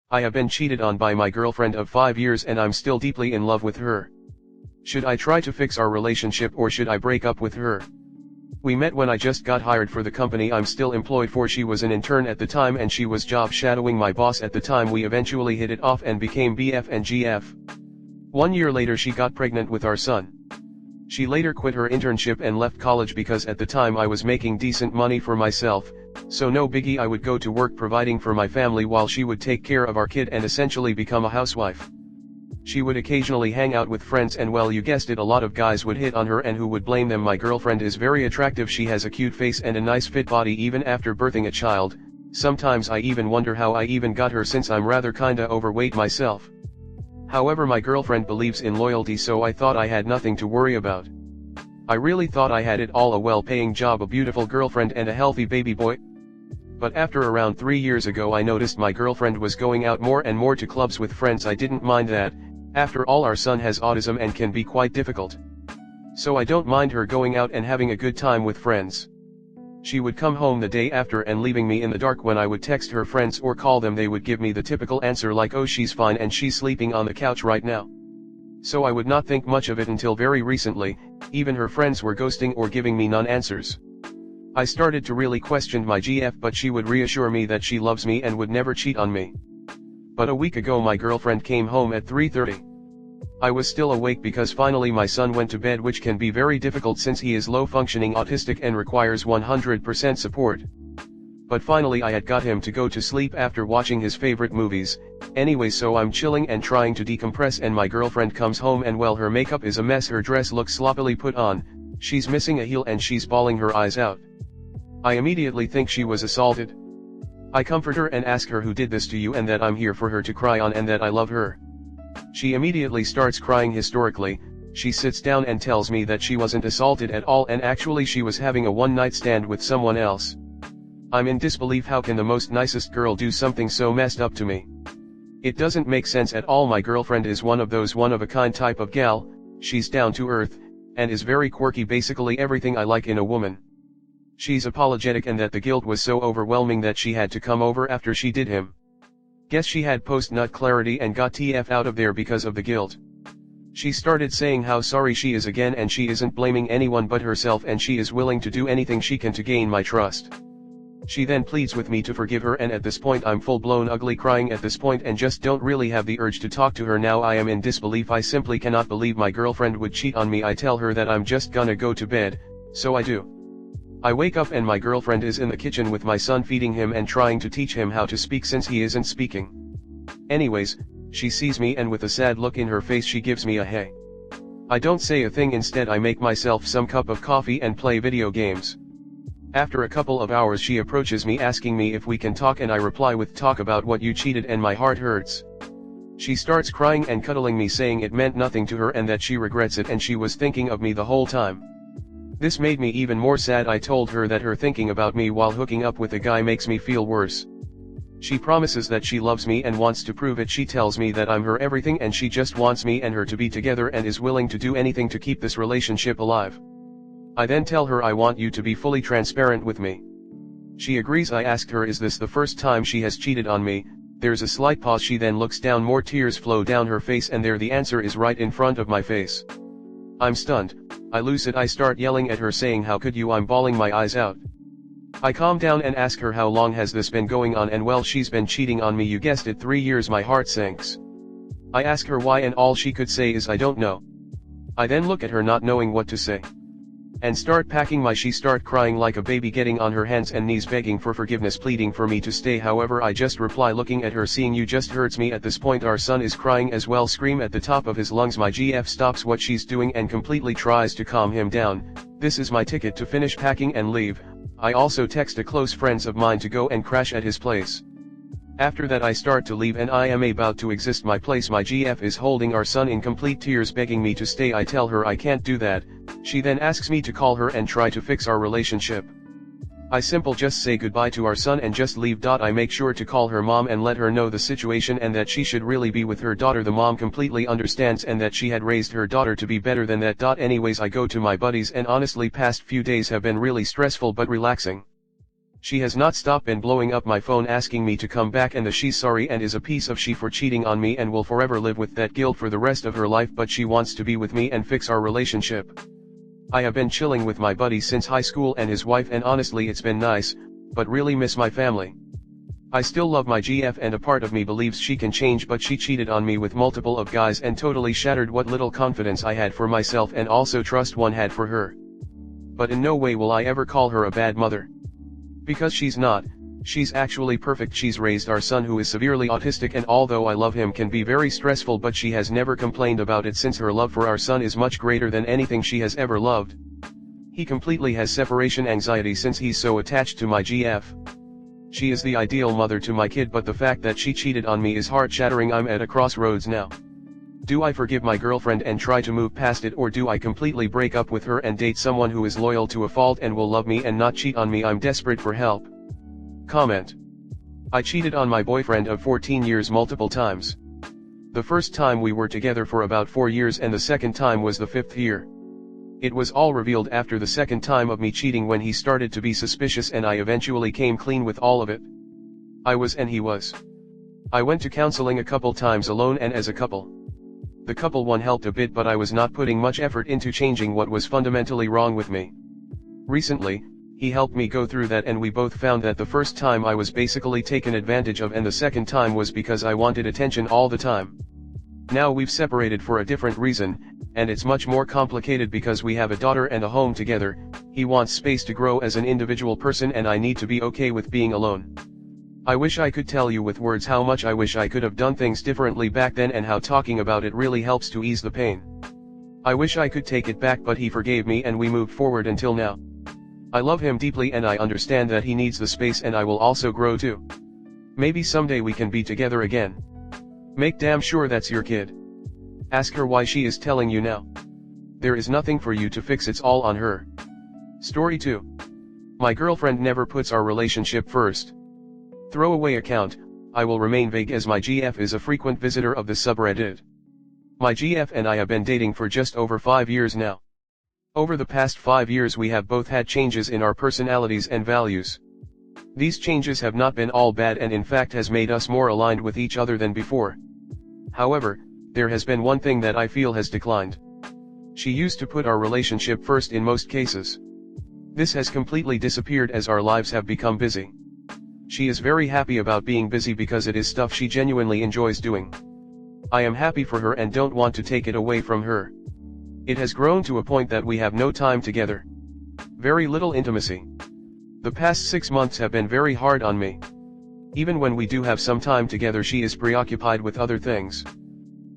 I have been cheated on by my girlfriend of 5 years and I'm still deeply in love with her. Should I try to fix our relationship or should I break up with her? We met when I just got hired for the company I'm still employed for. She was an intern at the time and she was job shadowing my boss at the time. We eventually hit it off and became BF and GF. 1 year later she got pregnant with our son. She later quit her internship and left college because at the time I was making decent money for myself, so no biggie, I would go to work providing for my family while she would take care of our kid and essentially become a housewife. She would occasionally hang out with friends and well, you guessed it, a lot of guys would hit on her, and who would blame them? My girlfriend is very attractive, she has a cute face and a nice fit body even after birthing a child. Sometimes I even wonder how I even got her since I'm rather kinda overweight myself. However, my girlfriend believes in loyalty, so I thought I had nothing to worry about. I really thought I had it all, a well-paying job, a beautiful girlfriend and a healthy baby boy. But after around 3 years ago I noticed my girlfriend was going out more and more to clubs with friends. I didn't mind that, after all our son has autism and can be quite difficult. So I don't mind her going out and having a good time with friends. She would come home the day after and leaving me in the dark. When I would text her friends or call them, they would give me the typical answer like, oh, she's fine and she's sleeping on the couch right now. So I would not think much of it until very recently. Even her friends were ghosting or giving me non-answers. I started to really question my GF, but she would reassure me that she loves me and would never cheat on me. But a week ago my girlfriend came home at 3:30. I was still awake because finally my son went to bed, which can be very difficult since he is low-functioning autistic and requires 100% support. But finally I had got him to go to sleep after watching his favorite movies. Anyway, so I'm chilling and trying to decompress and my girlfriend comes home and well, her makeup is a mess, her dress looks sloppily put on, she's missing a heel and she's bawling her eyes out. I immediately think she was assaulted. I comfort her and ask her who did this to you and that I'm here for her to cry on and that I love her. She immediately starts crying hysterically. She sits down and tells me that she wasn't assaulted at all and actually she was having a one-night stand with someone else. I'm in disbelief. How can the most nicest girl do something so messed up to me? It doesn't make sense at all. My girlfriend is one of those one-of-a-kind type of gal. She's down to earth, and is very quirky, basically everything I like in a woman. She's apologetic and that the guilt was so overwhelming that she had to come over after she did him. Guess she had post-nut clarity and got TF out of there because of the guilt. She started saying how sorry she is again and she isn't blaming anyone but herself and she is willing to do anything she can to gain my trust. She then pleads with me to forgive her, and at this point I'm full-blown ugly crying at this point and just don't really have the urge to talk to her now. I am in disbelief. I simply cannot believe my girlfriend would cheat on me. I tell her that I'm just gonna go to bed, so I do. I wake up and my girlfriend is in the kitchen with my son, feeding him and trying to teach him how to speak since he isn't speaking. Anyways, she sees me and with a sad look in her face she gives me a hey. I don't say a thing, instead I make myself some cup of coffee and play video games. After a couple of hours she approaches me asking me if we can talk and I reply with, talk about what? You cheated and my heart hurts. She starts crying and cuddling me, saying it meant nothing to her and that she regrets it and she was thinking of me the whole time. This made me even more sad. I told her that her thinking about me while hooking up with a guy makes me feel worse. She promises that she loves me and wants to prove it. She tells me that I'm her everything and she just wants me and her to be together and is willing to do anything to keep this relationship alive. I then tell her I want you to be fully transparent with me. She agrees. I asked her, is this the first time she has cheated on me? There's a slight pause. She then looks down, more tears flow down her face, and there the answer is right in front of my face. I'm stunned. I lose it. I start yelling at her saying, how could you? I'm bawling my eyes out. I calm down and ask her how long has this been going on, and well, she's been cheating on me, you guessed it, 3 years. My heart sinks. I ask her why and all she could say is I don't know. I then look at her not knowing what to say. And start packing she start crying like a baby, getting on her hands and knees begging for forgiveness, pleading for me to stay. However, I just reply looking at her, seeing you just hurts me. At this point our son is crying as well, scream at the top of his lungs. My GF stops what she's doing and completely tries to calm him down. This is my ticket to finish packing and leave. I also text a close friends of mine to go and crash at his place. After that I start to leave and I am about to exit my place. My GF is holding our son in complete tears begging me to stay. I tell her I can't do that. She then asks me to call her and try to fix our relationship. I simply just say goodbye to our son and just leave. I make sure to call her mom and let her know the situation and that she should really be with her daughter. The mom completely understands and that she had raised her daughter to be better than that. Anyways, I go to my buddies and honestly past few days have been really stressful but relaxing. She has not stopped been blowing up my phone asking me to come back, and she's sorry and is a piece of shit for cheating on me and will forever live with that guilt for the rest of her life, but she wants to be with me and fix our relationship. I have been chilling with my buddy since high school and his wife, and honestly it's been nice, but really miss my family. I still love my GF and a part of me believes she can change, but she cheated on me with multiple of guys and totally shattered what little confidence I had for myself and also trust one had for her. But in no way will I ever call her a bad mother. Because she's not, she's actually perfect. She's raised our son who is severely autistic, and although I love him can be very stressful, but she has never complained about it since her love for our son is much greater than anything she has ever loved. He completely has separation anxiety since he's so attached to my GF. She is the ideal mother to my kid, but the fact that she cheated on me is heart-shattering. I'm at a crossroads now. Do I forgive my girlfriend and try to move past it, or do I completely break up with her and date someone who is loyal to a fault and will love me and not cheat on me? I'm desperate for help. Comment. I cheated on my boyfriend of 14 years multiple times. The first time we were together for about 4 years, and the second time was the 5th year. It was all revealed after the second time of me cheating when he started to be suspicious, and I eventually came clean with all of it. I was and he was. I went to counseling a couple times alone and as a couple. The couple one helped a bit, but I was not putting much effort into changing what was fundamentally wrong with me. Recently, he helped me go through that, and we both found that the first time I was basically taken advantage of, and the second time was because I wanted attention all the time. Now we've separated for a different reason, and it's much more complicated because we have a daughter and a home together. He wants space to grow as an individual person, and I need to be okay with being alone. I wish I could tell you with words how much I wish I could have done things differently back then, and how talking about it really helps to ease the pain. I wish I could take it back, but he forgave me and we moved forward until now. I love him deeply and I understand that he needs the space, and I will also grow too. Maybe someday we can be together again. Make damn sure that's your kid. Ask her why she is telling you now. There is nothing for you to fix, it's all on her. Story 2. My girlfriend never puts our relationship first. Throwaway account. I will remain vague as my GF is a frequent visitor of the subreddit. My GF and I have been dating for just over 5 years now. Over the past 5 years we have both had changes in our personalities and values. These changes have not been all bad, and in fact has made us more aligned with each other than before. However, there has been one thing that I feel has declined. She used to put our relationship first in most cases. This has completely disappeared as our lives have become busy. She is very happy about being busy because it is stuff she genuinely enjoys doing. I am happy for her and don't want to take it away from her. It has grown to a point that we have no time together. Very little intimacy. The past 6 months have been very hard on me. Even when we do have some time together, she is preoccupied with other things.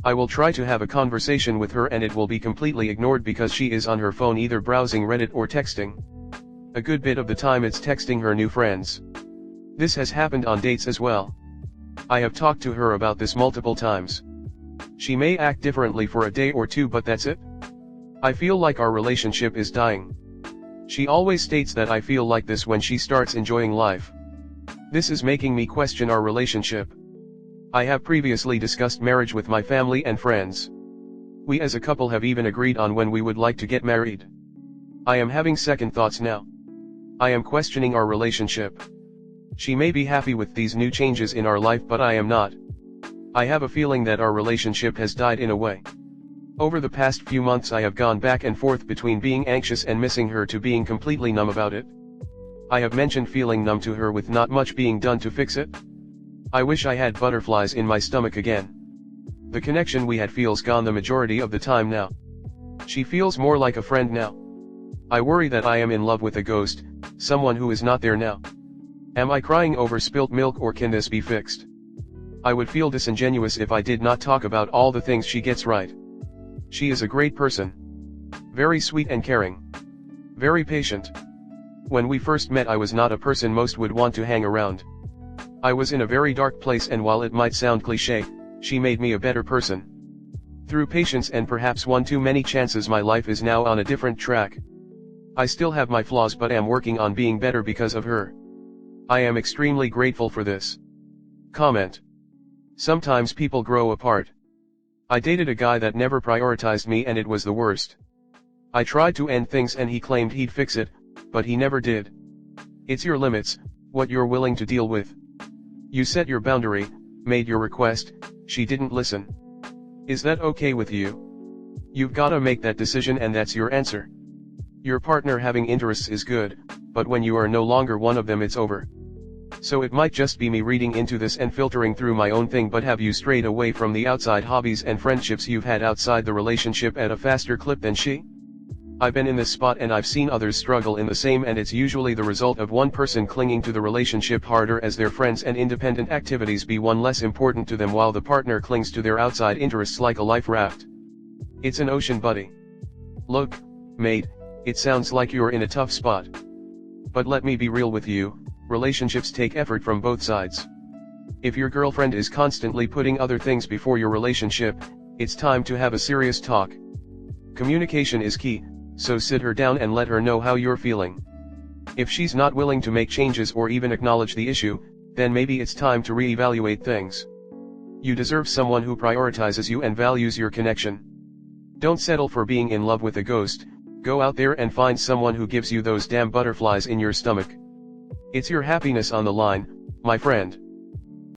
I will try to have a conversation with her and it will be completely ignored because she is on her phone either browsing Reddit or texting. A good bit of the time it's texting her new friends. This has happened on dates as well. I have talked to her about this multiple times. She may act differently for a day or two, but that's it. I feel like our relationship is dying. She always states that I feel like this when she starts enjoying life. This is making me question our relationship. I have previously discussed marriage with my family and friends. We as a couple have even agreed on when we would like to get married. I am having second thoughts now. I am questioning our relationship. She may be happy with these new changes in our life, but I am not. I have a feeling that our relationship has died in a way. Over the past few months I have gone back and forth between being anxious and missing her to being completely numb about it. I have mentioned feeling numb to her with not much being done to fix it. I wish I had butterflies in my stomach again. The connection we had feels gone the majority of the time now. She feels more like a friend now. I worry that I am in love with a ghost, someone who is not there now. Am I crying over spilt milk, or can this be fixed? I would feel disingenuous if I did not talk about all the things she gets right. She is a great person. Very sweet and caring. Very patient. When we first met I was not a person most would want to hang around. I was in a very dark place, and while it might sound cliché, she made me a better person. Through patience and perhaps one too many chances my life is now on a different track. I still have my flaws but am working on being better because of her. I am extremely grateful for this. Comment. Sometimes people grow apart. I dated a guy that never prioritized me and it was the worst. I tried to end things and he claimed he'd fix it, but he never did. It's your limits, what you're willing to deal with. You set your boundary, made your request, she didn't listen. Is that okay with you? You've gotta make that decision, and that's your answer. Your partner having interests is good, but when you are no longer one of them, it's over. So it might just be me reading into this and filtering through my own thing, but have you strayed away from the outside hobbies and friendships you've had outside the relationship at a faster clip than she? I've been in this spot and I've seen others struggle in the same, and it's usually the result of one person clinging to the relationship harder as their friends and independent activities be one less important to them, while the partner clings to their outside interests like a life raft. It's an ocean, buddy. Look, mate, it sounds like you're in a tough spot. But let me be real with you, relationships take effort from both sides. If your girlfriend is constantly putting other things before your relationship, it's time to have a serious talk. Communication is key, so sit her down and let her know how you're feeling. If she's not willing to make changes or even acknowledge the issue, then maybe it's time to reevaluate things. You deserve someone who prioritizes you and values your connection. Don't settle for being in love with a ghost. Go out there and find someone who gives you those damn butterflies in your stomach. It's your happiness on the line, my friend.